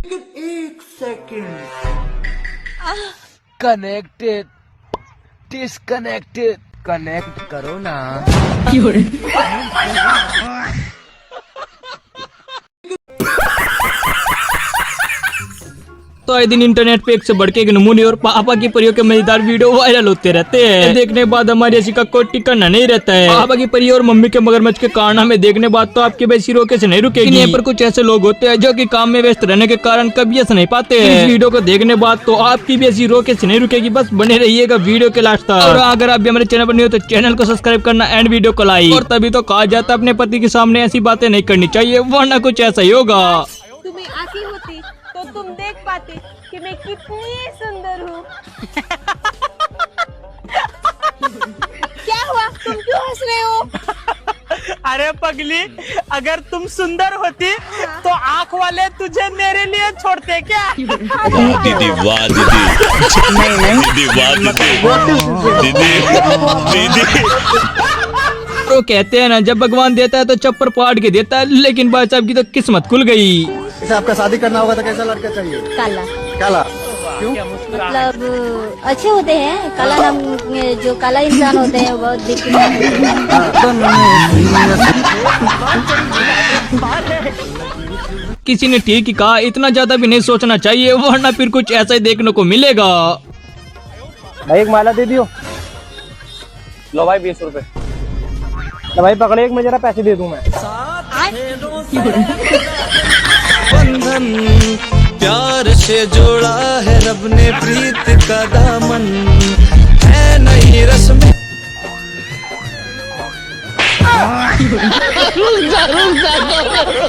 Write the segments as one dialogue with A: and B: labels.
A: एक second.
B: Connected, disconnected, connect करो ना।
C: तो आए दिन इंटरनेट पे एक से बढ़ के एक नमूने और पापा की परियों के मजेदार वीडियो वायरल होते रहते हैं। देखने के बाद हमारी ऐसी का कोई ठिकाना नहीं रहता है। पापा की परी और मम्मी के मगरमच्छ के कारनामे देखने बाद तो आपकी बेसी रोके से नहीं रुकेगी। यहाँ पर कुछ ऐसे लोग होते हैं जो कि काम में व्यस्त रहने के कारण कभी ऐसा नहीं पाते हैं। इस वीडियो को देखने बाद तो आपकी भी ऐसी रोके से नहीं रुकेगी। बस बने रहिएगा वीडियो के लास्ट तक। और अगर आप भी हमारे चैनल पर नहीं हो तो चैनल को सब्सक्राइब करना एंड वीडियो को लाइक। और तभी तो कहा जाता है अपने पति के सामने ऐसी बातें नहीं करनी चाहिए, वरना कुछ ऐसा ही होगा।
D: तुम्हें आंखें होती तो तुम देख पाते कि मैं कितनी सुंदर हूँ। क्या हुआ, तुम क्यों हंस रहे हो?
E: अरे पगली, अगर तुम सुंदर होती तो आँख वाले तुझे मेरे लिए छोड़ते क्या?
F: दीदी वाह दीदी, दीदी वाह दीदी, दीदी।
C: तो कहते हैं ना, जब भगवान देता है तो चप्पर पाड़ के देता है, लेकिन भाई साहब की तो किस्मत खुल गई।
G: जैसे आपका शादी करना होगा तो कैसा लड़का चाहिए?
D: काला।
G: काला क्यों?
D: मतलब अच्छे होते हैं, काला नाम जो काला इंसान होते हैं बहुत दिखते हैं।
C: किसी ने ठीक ही कहा, इतना ज्यादा भी नहीं सोचना चाहिए, वरना फिर कुछ ऐसा ही देखने को मिलेगा।
E: भाई एक माला दे दियो। लो भाई 20 रुपए। तो भाई पकड़े, एक मैं जरा पैसे दे दूं मैं।
H: बंधन प्यार से जोड़ा है रब ने प्रीत का दामन, है नहीं रस्म।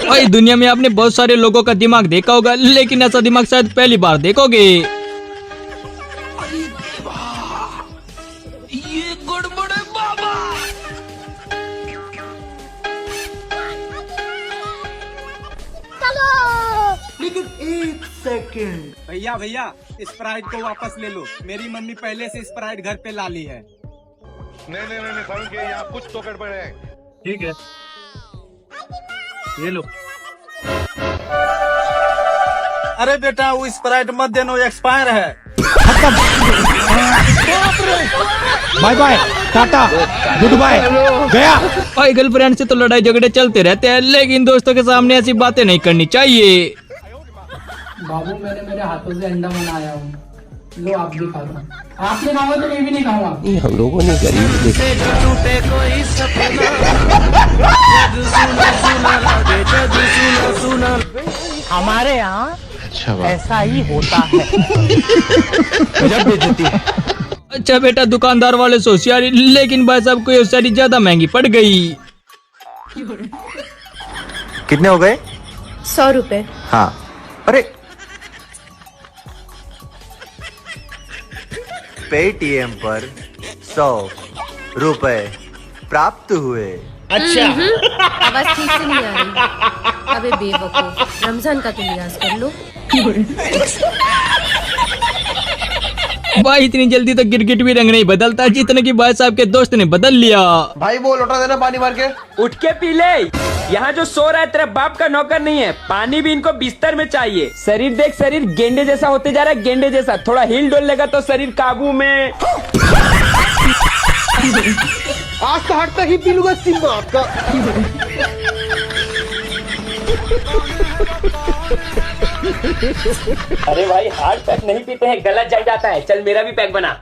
C: भाई दुनिया में आपने बहुत सारे लोगों का दिमाग देखा होगा, लेकिन ऐसा दिमाग शायद पहली बार देखोगे।
B: ये गड़बड़ है बाबा।
A: लेकिन एक सेकंड।
E: भैया भैया, स्प्राइट को वापस ले लो। मेरी मम्मी पहले से स्प्राइट घर पे ला ली है।
I: नहीं समझ गए, यहाँ कुछ तो गड़बड़ है।
E: ठीक है, ये लो। अरे बेटा, वो स्प्राइट मत देना, एक्सपायर है।
G: Bye bye, tata, goodbye, गया।
C: भाई गर्लफ्रेंड से तो लड़ाई झगड़े चलते रहते हैं, लेकिन दोस्तों के सामने ऐसी बातें नहीं करनी चाहिए।
J: बाबू, मैंने मेरे हाथों से अंडा बनाया हूँ, लो आप भी खा लो। आपने खाओ तो मैं भी नहीं खाऊंगा।
B: हम लोगों ने गरीब
H: टूटे कोई सपना,
E: हमारे यहाँ ऐसा ही होता है। जब बेइज्जती है।
C: अच्छा बेटा, दुकानदार वाले से होशियारी, लेकिन भाई साहब को होशियारी ज्यादा महंगी पड़ गई।
G: कितने हो गए?
D: 100 रुपए।
G: हाँ। अरे पेटीएम पर 100 रुपए प्राप्त हुए।
E: अच्छा,
D: आवाज ठीक से नहीं आ रही। अबे बेवकूफ, रमजान का तो लिहाज कर लो।
C: भाई इतनी जल्दी तो गिरगिट भी रंग नहीं बदलता, जितने की भाई साहब के दोस्त ने बदल लिया।
G: भाई वो लोटा देना पानी मार के।
K: उठ के पी ले। यहाँ जो सो रहा है तेरा बाप का नौकर नहीं है, पानी भी इनको बिस्तर में चाहिए। शरीर देख, शरीर गेंडे जैसा होते जा रहा है, गेंडे जैसा। थोड़ा हिल डोल लेगा तो शरीर काबू में।
G: आज तो हटता ही पी लूंगा सिम आपका।
K: अरे भाई, हार्ड पैक नहीं पीते हैं, गला जल जाता है। चल मेरा भी पैक बना।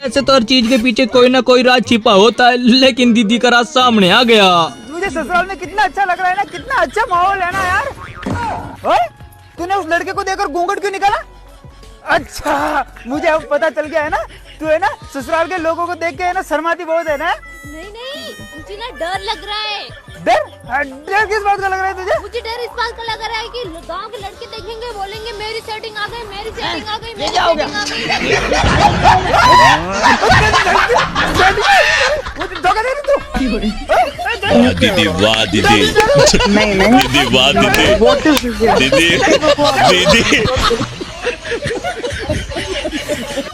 C: ऐसे तो हर चीज के पीछे कोई ना कोई राज छिपा होता है, लेकिन दीदी का राज सामने आ गया।
E: मुझे ससुराल में कितना अच्छा लग रहा है ना, कितना अच्छा माहौल है ना यार। ओए, तूने उस लड़के को देखकर घूंघट क्यों निकाला? अच्छा, मुझे अब पता चल गया है ना, तू है ना ससुराल के लोगों को देख के है ना शर्माती बहुत है ना।
D: नहीं, मुझे ना डर लग रहा है।
E: डर किस बात का लग रहा है तुझे?
D: मुझे डर इस बात का लग रहा है कि गांव के लड़के देखेंगे, बोलेंगे मेरी सेटिंग आ गई, मेरी सेटिंग आ गई, मेरी सेटिंग आ गई।
E: धोखा दे रही तू।
F: दीदी वाह दीदी, दीदी वाह दीदी, दीदी दीदी।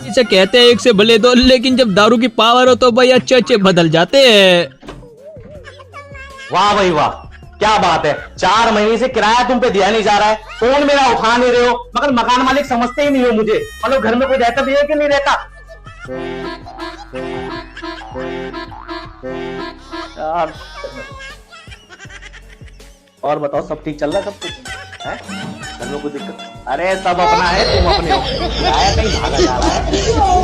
C: इसे कहते हैं एक से भले दो, लेकिन जब दारू की पावर हो तो भाई अच्छे अच्छे बदल जाते हैं।
G: वाह भाई वाह,
E: क्या बात है, 4 महीने से किराया तुम पे दिया नहीं जा रहा है, फोन मेरा उठा नहीं रहे हो, मगर मकान मालिक समझते ही नहीं हो मुझे। मतलब घर में कोई रहता भी है कि नहीं रहता यार। और बताओ, सब ठीक चल रहा है? सब कुछ है घर में कोई दिक्कत? अरे सब अपना है, तुम अपने हो। किराया कहीं भागा जा रहा है,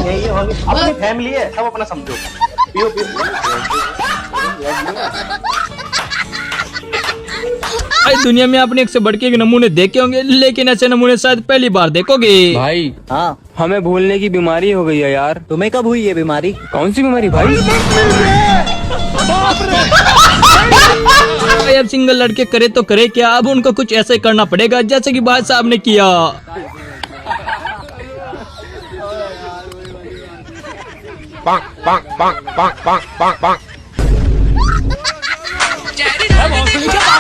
E: यही होगी, अपनी फैमिली है, सब अपना समझो। पियो पियो।
C: भाई दुनिया में आपने एक से बढ़ के एक नमूने देखे होंगे, लेकिन ऐसे नमूने शायद पहली बार देखोगे।
K: भाई
B: हाँ,
K: हमें भूलने की बीमारी हो गई है यार।
B: तुम्हें कब हुई ये बीमारी?
K: कौन सी बीमारी भाई?
C: भाई अब सिंगल लड़के करे तो करे क्या, अब उनको कुछ ऐसा ही करना पड़ेगा जैसे कि भाई साहब ने किया।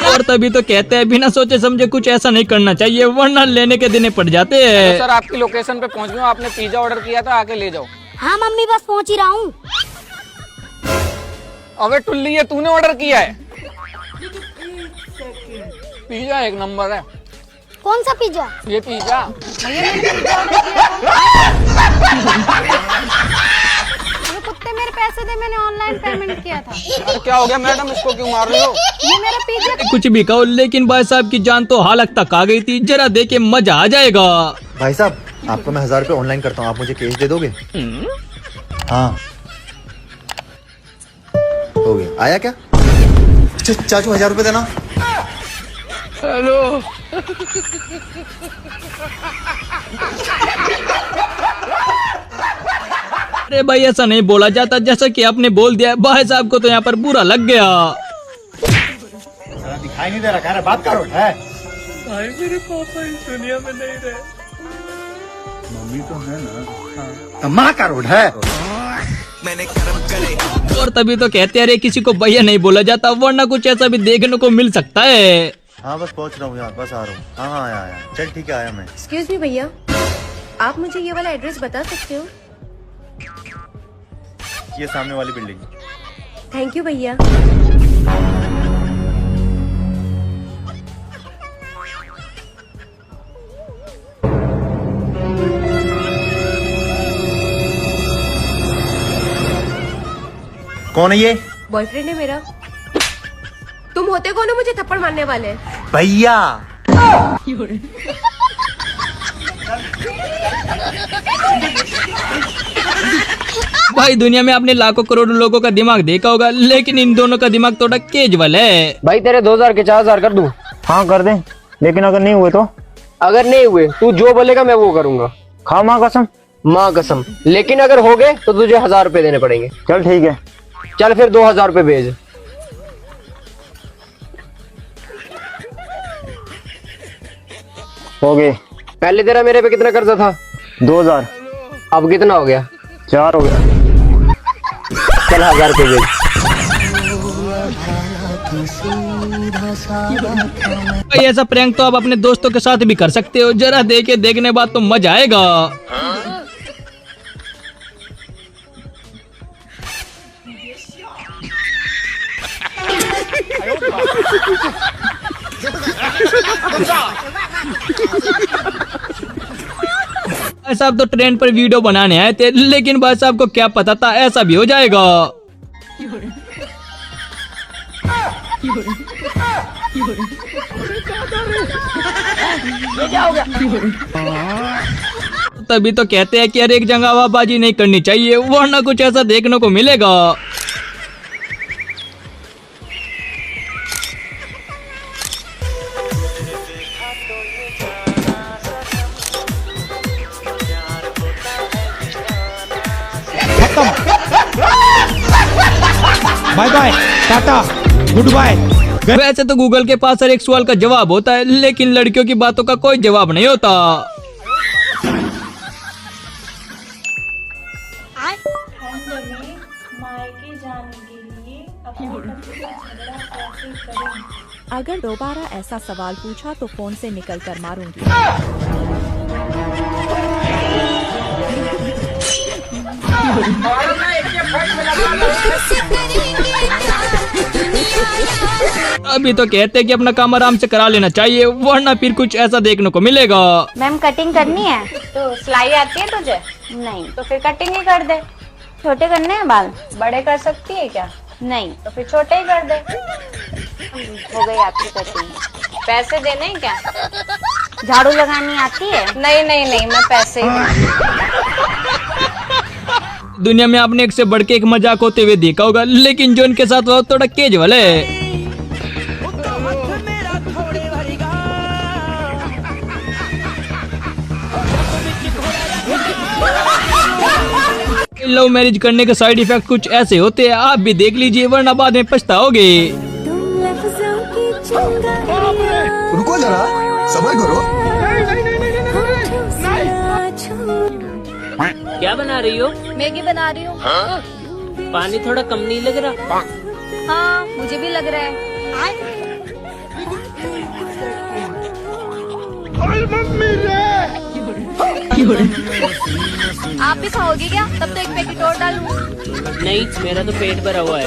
C: और तभी तो कहते हैं बिना सोचे समझे कुछ ऐसा नहीं करना चाहिए, वरना लेने के देने पड़ जाते हैं।
K: सर आपकी लोकेशन पे पहुंच गया, आपने पिज्जा ऑर्डर किया था, आके ले जाओ।
D: हाँ मम्मी बस पहुंच ही रहा हूँ।
K: अबे टुल्ली, ये तूने ऑर्डर किया है? पिज्जा एक नंबर है।
D: कौन सा पिज्जा?
K: ये पिज्जा।
D: भैया मैंने पिज्जा ऑर्डर किया था। कुत्ते मेरे पैसे दे, मैंने ऑनलाइन पेमेंट किया था।
K: अरे क्या हो गया मैडम, इसको क्यों मार रहे हो?
D: ये मेरा पिज्जा।
C: कुछ भी कहो, लेकिन भाई साहब की जान तो हालत तक आ गई थी, जरा देखे मजा आ जाएगा।
G: भाई साहब, आपको मैं 1000 रुपए ऑनलाइन करता हूँ, आप मुझे कैश दे दोगे? हाँ हो गया। आया क्या? चाचू 1000 रुपए देना।
K: हेलो।
C: अरे भाई ऐसा नहीं बोला जाता, जैसा कि आपने बोल दिया। भाई साहब को तो यहाँ पर बुरा लग गया।
E: दिखाई नहीं दे रहा, बात करो है।
C: भाई मेरे पापा इस दुनिया में नहीं रहे।
E: मम्मी तो है ना, माँ का रोड है।
C: और तभी तो कहते हैं अरे किसी को भैया नहीं बोला जाता, वरना कुछ ऐसा भी देखने को मिल सकता है।
G: हाँ बस पहुँच रहा हूँ यार, बस आ रहा हूँ। हाँ आया, चल ठीक है, आया मैं।
L: एक्सक्यूज मी भैया, आप मुझे ये वाला एड्रेस बता सकते हो?
G: ये सामने वाली बिल्डिंग।
L: थैंक यू भैया।
G: कौन है ये?
L: बॉयफ्रेंड है मेरा। तुम होते कौन हो मुझे थप्पड़ मारने वाले?
G: भैया।
C: भाई दुनिया में आपने लाखों करोड़ों लोगों का दिमाग देखा होगा, लेकिन इन दोनों का दिमाग थोड़ा केजुअल है।
K: भाई तेरे 2000 के 4000 कर दूं?
E: हाँ कर दे, लेकिन अगर नहीं हुए तो?
K: अगर नहीं हुए तू जो बोलेगा मैं वो करूंगा।
E: खा माँ कसम।
K: माँ कसम। लेकिन अगर हो गए तो तुझे 1000 रुपए देने पड़ेंगे।
E: चल ठीक है।
K: चल फिर 2000 रुपए भेज।
E: हो गए।
K: पहले तेरा मेरे पे कितना कर्जा था?
E: 2000।
K: अब कितना हो गया?
E: 4 हो गया।
K: चल 1000 रुपए भेज।
C: भाई ऐसा प्रैंक तो आप अपने दोस्तों के साथ भी कर सकते हो, जरा देखने बाद तो मजा आएगा। भाई साहब तो ट्रेन पर वीडियो बनाने आए थे, लेकिन भाई साहब को क्या पता था ऐसा भी हो जाएगा। तभी तो कहते हैं कि हर एक जगह हवाबाजी नहीं करनी चाहिए, वरना कुछ ऐसा देखने को मिलेगा।
E: Bye bye, tata, goodbye.
C: वैसे तो गूगल के पास हर एक सवाल का जवाब होता है, लेकिन लड़कियों की बातों का कोई जवाब नहीं होता।
L: अगर दोबारा ऐसा सवाल पूछा तो फोन से निकल कर मारूंगी।
D: करेंगे
C: अभी तो कहते हैं कि अपना काम आराम से करा लेना चाहिए, वरना फिर कुछ ऐसा देखने को मिलेगा।
D: मैम कटिंग करनी है तो सिलाई आती है तुझे? नहीं तो फिर कटिंग ही कर दे। छोटे करने हैं बाल? बड़े कर सकती है क्या? नहीं तो फिर छोटे ही कर दे। हो गई आपकी कटिंग। पैसे देने हैं क्या? झाड़ू लगानी आती है? नहीं नहीं नहीं, मैं पैसे ही
C: दुनिया में आपने एक से बढ़ के एक मजाक होते हुए देखा होगा, लेकिन जो इनके साथ हुआ थोड़ा केज वाले है। लव मैरिज करने के साइड इफेक्ट कुछ ऐसे होते हैं, आप भी देख लीजिए, वरना बाद में पछताओगे।
G: रुको जरा, सब्र करो।
M: क्या बना रही हो?
D: मैगी बना रही हूँ।
M: पानी थोड़ा कम नहीं लग रहा?
D: हाँ मुझे भी लग रहा है। आप भी खाओगे क्या? तब तो एक पैकेट और डालूं।
M: नहीं, मेरा तो पेट भरा हुआ है।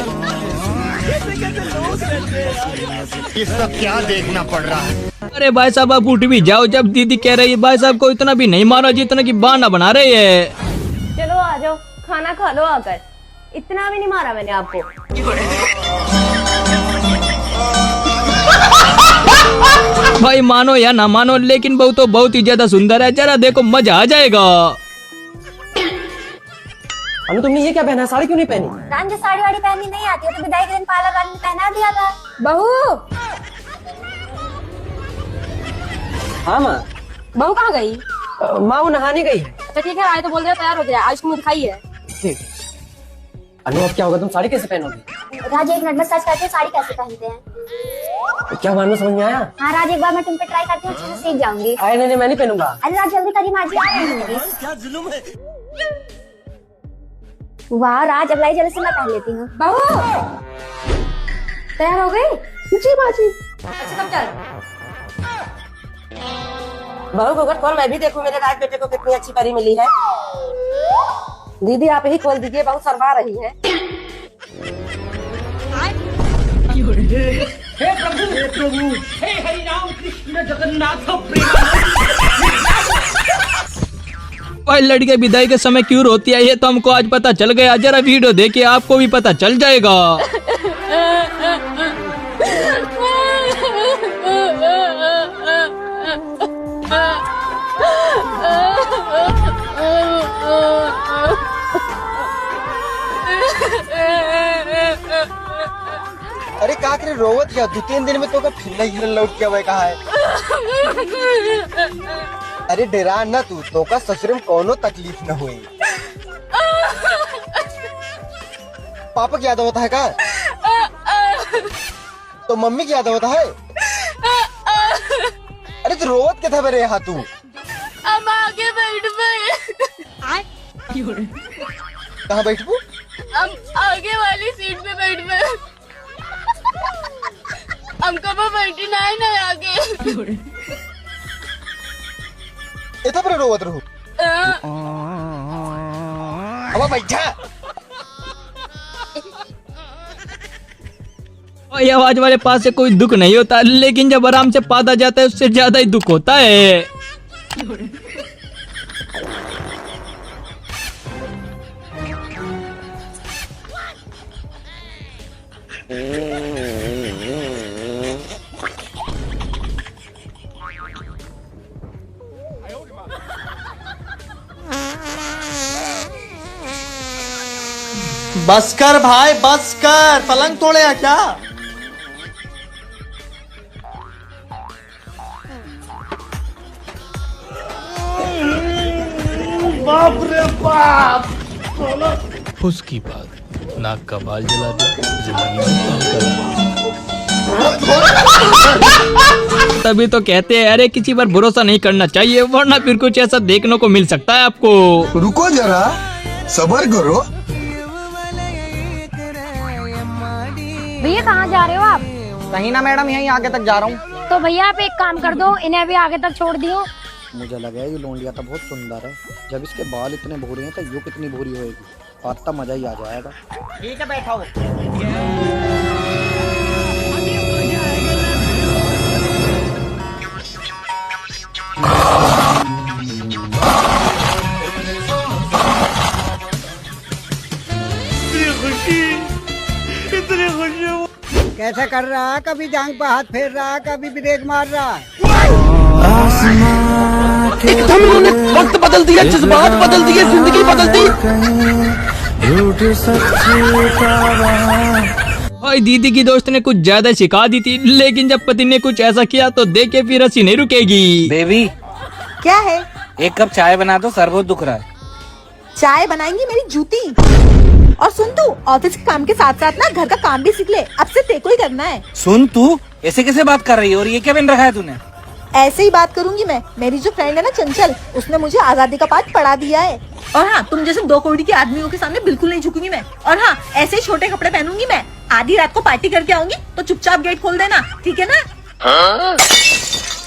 G: ये सब क्या देखना पड़ रहा है?
C: अरे भाई साहब आप उठ भी जाओ, जब दीदी कह रही है भाई साहब को इतना भी नहीं मारो जितना कि बहाना बना रही है।
D: चलो आ जाओ, खाना खा लो आकर। इतना भी नहीं मारा मैंने आपको।
C: भाई मानो या ना मानो, लेकिन बहू तो बहुत ही ज्यादा सुंदर है, जरा देखो मजा आ जाएगा।
M: अनु तुमने ये क्या पहना? साड़ी क्यों नहीं पहनी?
D: रांझे साड़ी वाड़ी पहननी नहीं आती है तो विदाई के दिन पार्लर वाले ने पहना दिया था। बहू
M: हाँ माँ।
D: बहू कहाँ गई?
M: माँ वो नहाने गई है।
D: अच्छा ठीक है, आए तो बोल दिया तैयार हो जाए, आज तुम दिखाई है।
M: ठीक। अनु अब क्या होगा, तुम साड़ी कैसे पहनोगी?
D: राज एक मिनट में सर्च करके साड़ी कैसे पहनते हैं।
M: क्या मानो, समझ में आया?
D: हाँ राज, एक बार मैं तुम पे ट्राई करती हूँ, अच्छे से सीख जाऊंगी।
M: अरे नहीं मैं नहीं पहनूंगा।
D: अरे राज जल्दी करिए, माँ जी आ रही है।
M: क्या जुल्म है।
D: वाह राज, अब लाई जल्दी से मैं पहन लेती हूँ। बहू तैयार हो गई? जी बाजी। अच्छा तब चल।
M: बहू घूंघट खोल, मैं भी देखूं मेरे राज बेटे को कितनी अच्छी परी मिली है। दीदी आप ही खोल दीजिए, बहू शर्मा रही है। हे प्रभु, हे प्रभु, हे हरि राम कृष्ण जगन्नाथ
C: भाई लड़के विदाई के समय क्यों रोती है, ये तो हमको आज पता चल गया। जरा वीडियो देखिए, आपको भी पता चल जाएगा।
E: अरे का करे रोवत क्या? 2-3 दिन में तो फिर नहीं लौट के कहा है। अरे डरा ना तू, तो का ससुर में कोनो तकलीफ न हुई। पापा की याद होता है का? तो मम्मी की याद होता है? अरे तो रोवत क्या था मेरे यहाँ तू?
D: हम आगे बैठ गए।
E: कहाँ बैठू?
D: हम आगे वाली सीट पे बैठ गए। हमको वो बैठना है ना आगे।
E: इतना पर रोवत रहू। अब बैठा।
C: ये आवाज वाले पास से कोई दुख नहीं होता, लेकिन जब आराम से पादा जाता है उससे ज्यादा ही दुख होता है।
E: बस कर भाई, बस कर। पलंग तोड़े हैं क्या? बाप रे बाप।
C: उसकी बात, नाक का बाल जला दे, जिंदगी में तभी तो कहते हैं अरे किसी पर भरोसा नहीं करना चाहिए, वरना फिर कुछ ऐसा देखने को मिल सकता है आपको।
G: रुको जरा, सब्र करो।
D: भैया कहाँ जा रहे हो आप?
E: कहीं ना मैडम, यहीं आगे तक जा रहा हूँ।
D: तो भैया आप एक काम कर दो, इन्हें भी आगे तक छोड़ दियो।
E: मुझे लगा ये लोंडिया तो बहुत सुंदर है, जब इसके बाल इतने भूरे हैं तो यू कितनी भूरी होएगी, बात तो मजा ही आ जाएगा। ठीक है बैठो। ऐसा कर रहा, कभी जांग पर हाथ फेर रहा, कभी ब्रेक मार रहा।
B: एकदम इन्होंने वक्त बदल दिया, जज्बात बदल दिए, जिंदगी बदल दी।
C: भाई दीदी की दोस्त ने कुछ ज्यादा सिखा दी थी, लेकिन जब पति ने कुछ ऐसा किया तो देखे फिर हंसी नहीं रुकेगी।
B: बेबी
M: क्या है?
B: एक कप चाय बना दो, सर बहुत दुख रहा है।
M: चाय बनाएंगी मेरी जूती। और सुन तू, ऑफिस के काम के साथ साथ ना घर का काम भी सीख ले, अब से तेको ही करना है।
B: सुन तू ऐसे कैसे बात कर रही है, और ये क्या पहन रखा है तूने?
M: ऐसे ही बात करूंगी मैं। मेरी जो फ्रेंड है ना चंचल, उसने मुझे आजादी का पाठ पढ़ा दिया है। और हाँ, तुम जैसे 2 करोड़ के आदमियों के सामने बिल्कुल नहीं झुकूंगी मैं। और हाँ, ऐसे ही छोटे कपड़े पहनूंगी मैं। आधी रात को पार्टी करके आऊंगी तो चुपचाप गेट खोल देना, ठीक है ना?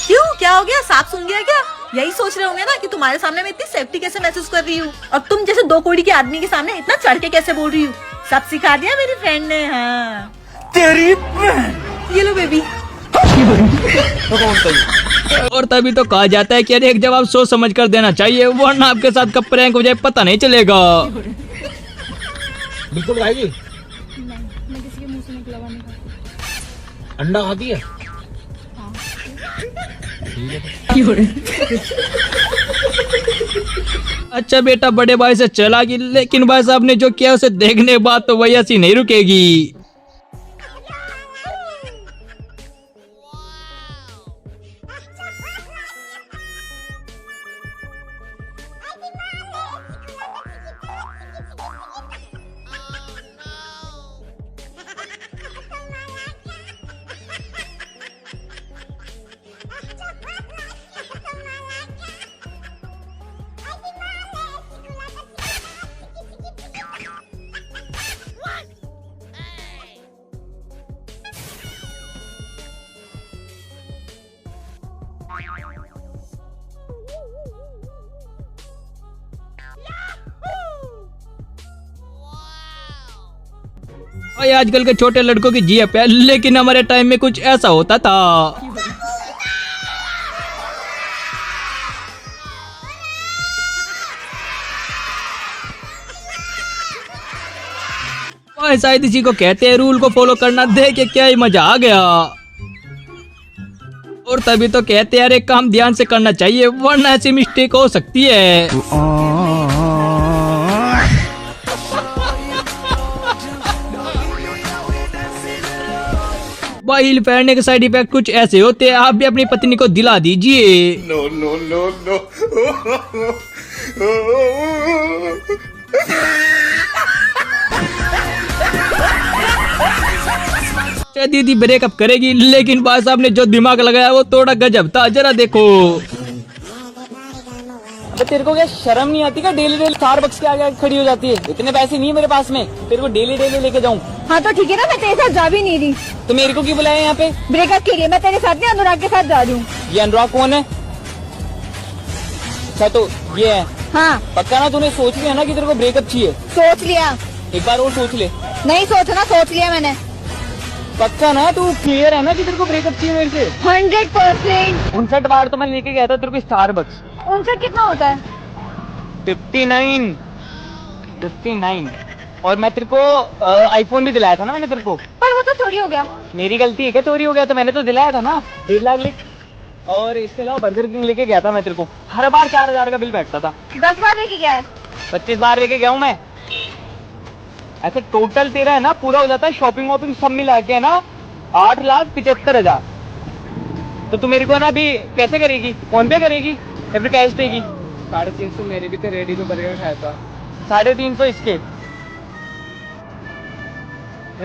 M: क्यों, क्या हो गया? सांप सूंघ गया क्या? यही सोच रहे होंगे ना कि तुम्हारे सामने मैं इतनी सेफ्टी कैसे महसूस कर रही हूँ, और तुम जैसे 2 करोड़ के आदमी के सामने इतना चढ़ के कैसे बोल रही हूँ। सब सिखा दिया मेरी फ्रेंड ने। हाँ
B: तेरी
M: ये लो बेबी।
C: और तभी तो कहा जाता है कि अरे एक जवाब सोच समझ कर देना चाहिए, वरना आपके साथ कब प्रैंक हो जाए पता नहीं चलेगा।
B: बिल्कुल खाएगी?
D: मैं किसी के मुंह से निकला हुआ नहीं खाती।
B: अंडा खाती है?
C: अच्छा बेटा बड़े भाई से चला गई, लेकिन भाई साहब ने जो किया उसे देखने के बाद तो वही हंसी नहीं रुकेगी। भाई आजकल के छोटे लड़कों की जीएफ है, लेकिन हमारे टाइम में कुछ ऐसा होता था। भाई शायद इसी को कहते हैं रूल को फॉलो करना। देख क्या ही मजा आ गया। और तभी तो कहते हैं यार एक काम ध्यान से करना चाहिए, वरना ऐसी मिस्टेक हो सकती है। भाई हिल फेरने के साइड इफेक्ट कुछ ऐसे होते हैं, आप भी अपनी पत्नी को दिला दीजिए।
F: No no no no.
C: दीदी ब्रेकअप करेगी, लेकिन भाई साहब ने जो दिमाग लगाया वो थोड़ा गजब था, जरा देखो।
K: अबे तेरे को क्या शर्म नहीं आती क्या? डेली डेली स्टारबक्स के आगे खड़ी हो जाती है। इतने पैसे नहीं है मेरे पास में तेरे को डेली डेली लेके जाऊं।
D: हाँ तो ठीक है ना, मैं तेरे साथ जा भी नहीं रही।
K: तो मेरे को क्यों बुलाया यहाँ पे?
D: ब्रेकअप के लिए। मैं तेरे साथ नहीं, अनुराग के साथ जा रही हूँ।
K: ये अनुराग कौन है? अच्छा तो ये है?
D: हाँ।
K: पक्का ना तूने सोच लिया ना कि तेरे को ब्रेकअप चाहिए?
D: सोच लिया।
K: एक बार और सोच ले।
D: नहीं सोचना, सोच लिया मैंने।
K: पक्का ना? तू क्लियर है ना कि तेरे को ब्रेकअप चाहिए मेरे से?
D: 100%।
K: 59 बार तो मैं लेके गया था तेरे को स्टारबक्स।
D: 59 कितना होता है?
K: 59। और मैं तेरे को आईफोन भी दिलाया था ना मैंने तेरे को।
D: पर वो तो चोरी हो गया।
K: मेरी गलती है क्या चोरी हो गया? तो मैंने तो दिलाया था ना 1.5 लाख लिख। और इसके अलावा बर्गर किंग लेके गया था मैं तेरे को। हर बार 4000 का बिल बैठता था।
D: 10 बार लेके गया है।
K: 25 बार लेके गया हूँ मैं। ऐसे टोटल तेरा है ना पूरा हो जाता है शॉपिंग वॉपिंग सब मिला के है ना 8,75,000। तो तू मेरे को ना अभी कैसे करेगी? फोन पे करेगी या फिर कैश देगी? 350 मेरे भी तो रेडी में बर्गर खाया था। 350 इसके।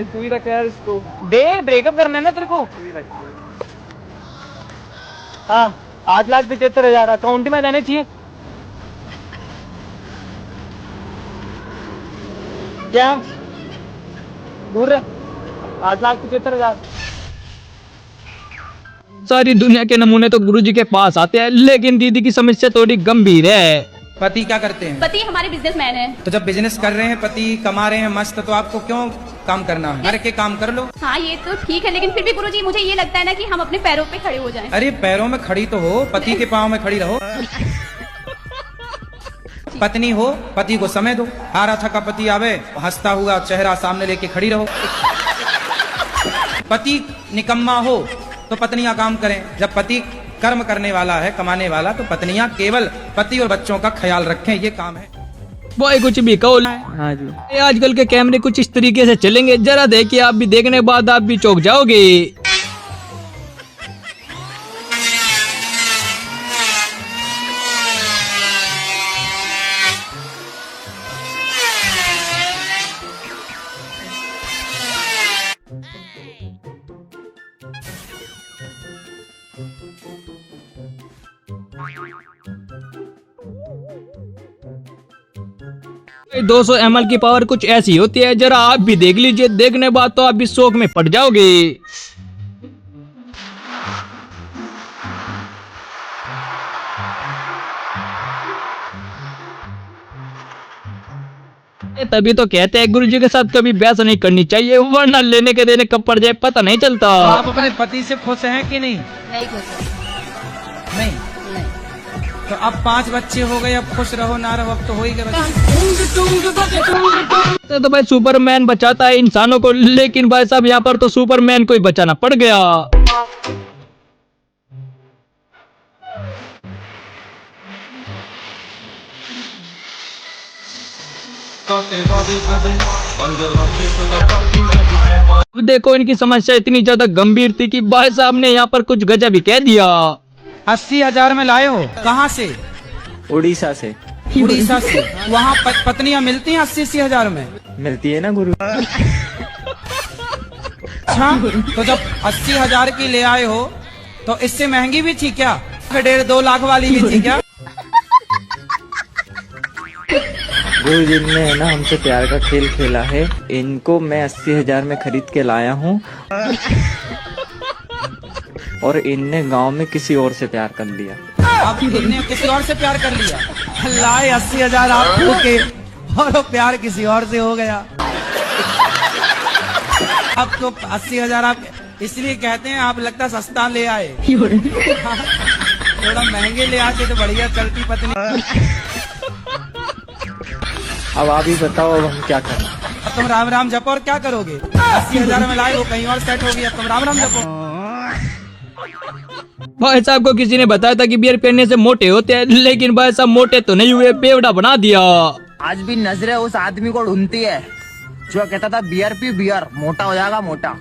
K: तू ही रख यार इसको। दे, ब्रेकअप करना है ना तेरे को? हाँ 8,75,000 अकाउंट में जाने चाहिए। क्या दूर है? 8,75,000।
C: सारी दुनिया के नमूने तो गुरुजी के पास आते हैं, लेकिन दीदी की समस्या थोड़ी गंभीर है।
E: पति क्या करते हैं?
D: पति हमारे बिजनेसमैन है।
E: तो जब बिजनेस कर रहे हैं, पति कमा रहे हैं मस्त, तो आपको क्यों काम करना है? घर के काम कर लो।
D: हाँ ये तो ठीक है, लेकिन फिर भी गुरुजी मुझे ये लगता है ना कि हम अपने पैरों पे खड़े हो जाएं।
E: अरे पैरों में खड़ी तो हो, पति के पाँव में खड़ी रहो। पत्नी हो, पति को समय दो। हारा थका पति आवे, हंसता हुआ चेहरा सामने लेके खड़ी रहो।
K: पति निकम्मा हो तो पत्नियां काम करें, जब पति कर्म करने वाला है, कमाने वाला, तो पत्नियां केवल पति और बच्चों का ख्याल रखें, ये काम है।
C: भाई कुछ भी कहो। हाँ जी। आजकल के कैमरे कुछ इस तरीके से चलेंगे, जरा देखिए, आप भी देखने के बाद आप भी चौंक जाओगे। भाई 200 ml की पावर कुछ ऐसी होती है, जरा आप भी देख लीजिए, देखने बाद तो आप भी शौक में पड़ जाओगे। तभी तो कहते हैं गुरुजी के साथ कभी बहस नहीं करनी चाहिए, वरना लेने के देने कब पड़ जाए पता नहीं चलता।
K: आप अपने पति से खुश हैं कि नहीं?
D: नहीं खुश
K: नहीं। तो अब 5 बच्चे हो गए, अब खुश रहो ना रहो, अब तो हो ही गए बच्चे।
C: तो भाई सुपरमैन बचाता है इंसानों को, लेकिन भाई साहब यहाँ पर तो सुपरमैन को ही बचाना पड़ गया। देखो इनकी समस्या इतनी ज्यादा गंभीर थी कि भाई साहब ने यहाँ पर कुछ गजब ही कह दिया।
K: 80,000 में लाए हो? कहाँ से?
N: उड़ीसा से।
K: उड़ीसा से? वहाँ पत्नियां मिलती हैं 80,000 में?
N: मिलती है ना गुरु।
K: अच्छा, तो जब 80,000 की ले आए हो तो इससे महंगी भी थी क्या? 1.5-2 लाख वाली भी थी क्या?
N: गुरु जी ने है ना हमसे प्यार का खेल खेला है, इनको मैं 80,000 में खरीद के लाया हूँ और इनने गांव में किसी और से प्यार कर लिया।
K: अब इनने किसी और से प्यार कर लिया? लाए 80,000 आपको के और वो प्यार किसी और से हो गया। अब तो 80,000 आप इसलिए कहते हैं, आप लगता सस्ता ले आए, थोड़ा महंगे ले आते तो बढ़िया चलती पत्नी।
N: अब आप ही बताओ, अब हम क्या करें?
K: अब तुम राम राम जपो और क्या करोगे? 80,000 में लाए, वो कहीं और सेट होगी, अब तुम राम राम जपो।
C: भाई साहब को किसी ने बताया था कि बियर पीने से मोटे होते हैं, लेकिन भाई साहब मोटे तो नहीं हुए, बेवड़ा बना दिया।
E: आज भी नजरें उस आदमी को ढूंढती है जो कहता था बियर पी, बियर मोटा हो जाएगा मोटा।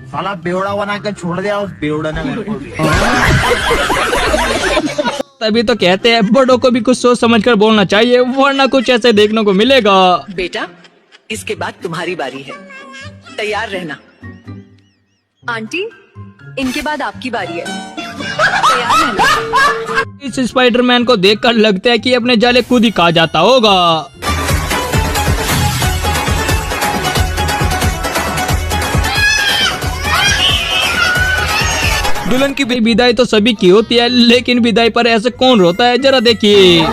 E: साला बेवड़ा बना के छोड़ दिया उस बेवड़ा ने मेरे को।
C: तभी तो कहते हैं बड़ों को भी कुछ सोच समझकर बोलना चाहिए, वरना कुछ ऐसे देखने को मिलेगा।
O: बेटा, इसके बाद तुम्हारी बारी है, तैयार रहना। आंटी, इनके बाद आपकी बारी है, तैयार रहना।
C: इस स्पाइडरमैन को देखकर लगता है कि अपने जाले खुद ही खा जाता होगा। दुल्हन की विदाई तो सभी की होती है, लेकिन विदाई पर ऐसे कौन रोता है, जरा देखिए।